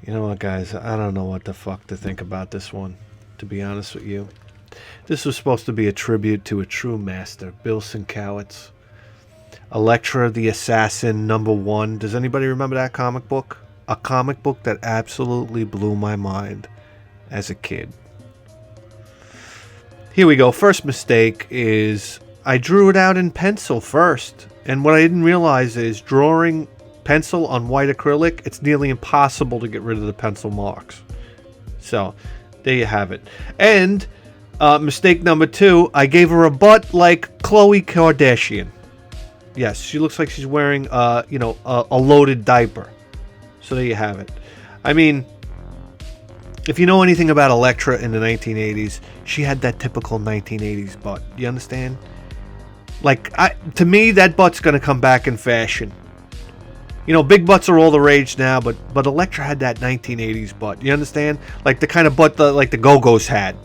You know what, guys? I don't know what the fuck to think about this one, to be honest with you. This was supposed to be a tribute to a true master, Bill Sienkiewicz. Electra the Assassin #1. Does anybody remember that comic book? A comic book that absolutely blew my mind as a kid. Here we go. First mistake is I drew it out in pencil first. And what I didn't realize is drawing pencil on white acrylic, it's nearly impossible to get rid of the pencil marks. So, there you have it. And mistake number 2, I gave her a butt like Khloe Kardashian. Yes, she looks like she's wearing, a loaded diaper. So there you have it. I mean, if you know anything about Electra in the 1980s, she had that typical 1980s butt. You understand? Like, to me, that butt's going to come back in fashion. You know, big butts are all the rage now, but Electra had that 1980s butt. You understand? Like the kind of butt like the Go-Go's had.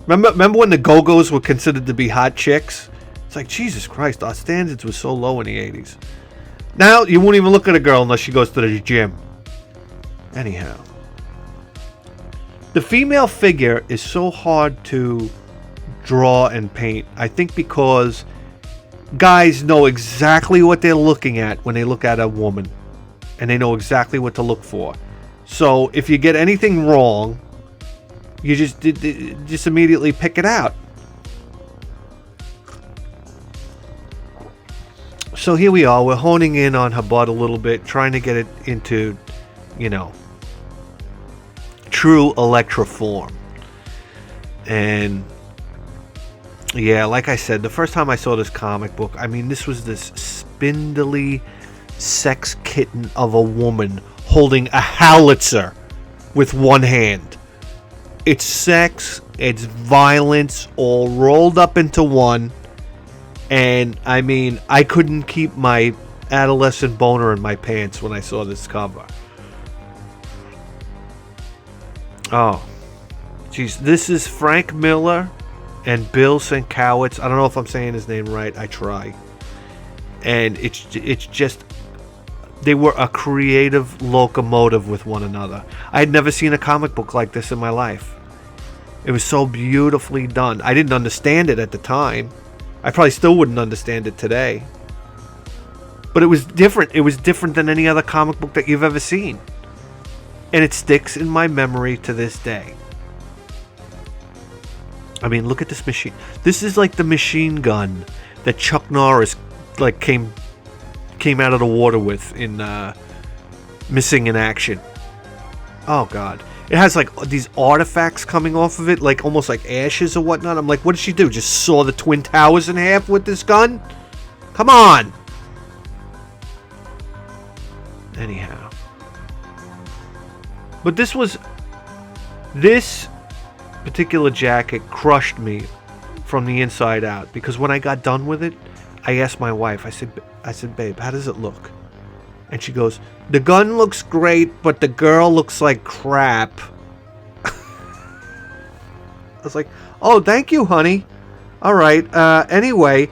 Remember when the Go-Go's were considered to be hot chicks? It's like, Jesus Christ, our standards were so low in the 80s. Now, you won't even look at a girl unless she goes to the gym. Anyhow. The female figure is so hard to draw and paint. I think because guys know exactly what they're looking at when they look at a woman. And they know exactly what to look for. So, if you get anything wrong, you just immediately pick it out. So here we are, we're honing in on her butt a little bit, trying to get it into, true Electra form. And yeah, like I said, the first time I saw this comic book, I mean, this was this spindly sex kitten of a woman holding a howitzer with one hand. It's sex, it's violence, all rolled up into one. And, I mean, I couldn't keep my adolescent boner in my pants when I saw this cover. Oh. Jeez, this is Frank Miller and Bill Sienkiewicz. I don't know if I'm saying his name right. I try. And it's just... They were a creative locomotive with one another. I had never seen a comic book like this in my life. It was so beautifully done. I didn't understand it at the time. I probably still wouldn't understand it today. But it was different. It was different than any other comic book that you've ever seen. And it sticks in my memory to this day. I mean, look at this machine. This is like the machine gun that Chuck Norris came out of the water with in Missing in Action. Oh, God. It has these artifacts coming off of it, almost like ashes or whatnot. I'm like, what did she do? Just saw the Twin Towers in half with this gun? Come on! Anyhow. But this particular jacket crushed me from the inside out. Because when I got done with it, I asked my wife, I said, babe, how does it look? And she goes, the gun looks great, but the girl looks like crap. I was like, oh, thank you, honey. All right. Anyway,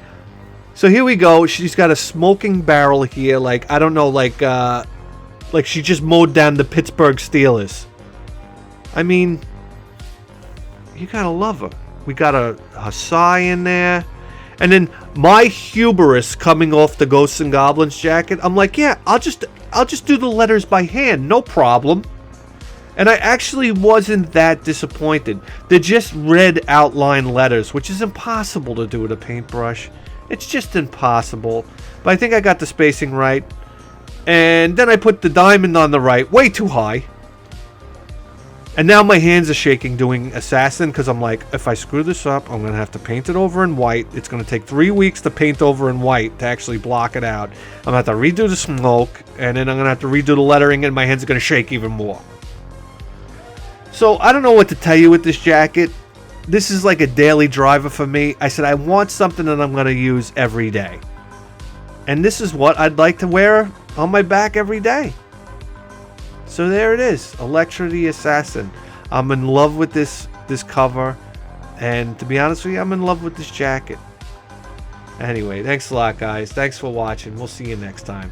so here we go. She's got a smoking barrel here. I don't know, like she just mowed down the Pittsburgh Steelers. I mean, you gotta love her. We got a sigh in there. And then my hubris coming off the Ghosts and Goblins jacket, I'm like, yeah, I'll just do the letters by hand, no problem. And I actually wasn't that disappointed. They're just red outline letters, which is impossible to do with a paintbrush. It's just impossible. But I think I got the spacing right. And then I put the diamond on the right, way too high. And now my hands are shaking doing Assassin because I'm like, if I screw this up, I'm going to have to paint it over in white. It's going to take 3 weeks to paint over in white to actually block it out. I'm going to have to redo the smoke, and then I'm going to have to redo the lettering, and my hands are going to shake even more. So I don't know what to tell you with this jacket. This is like a daily driver for me. I said I want something that I'm going to use every day. And this is what I'd like to wear on my back every day. So there it is, Electra the Assassin. I'm in love with this cover, and to be honest with you, I'm in love with this jacket. Anyway, thanks a lot, guys. Thanks for watching. We'll see you next time.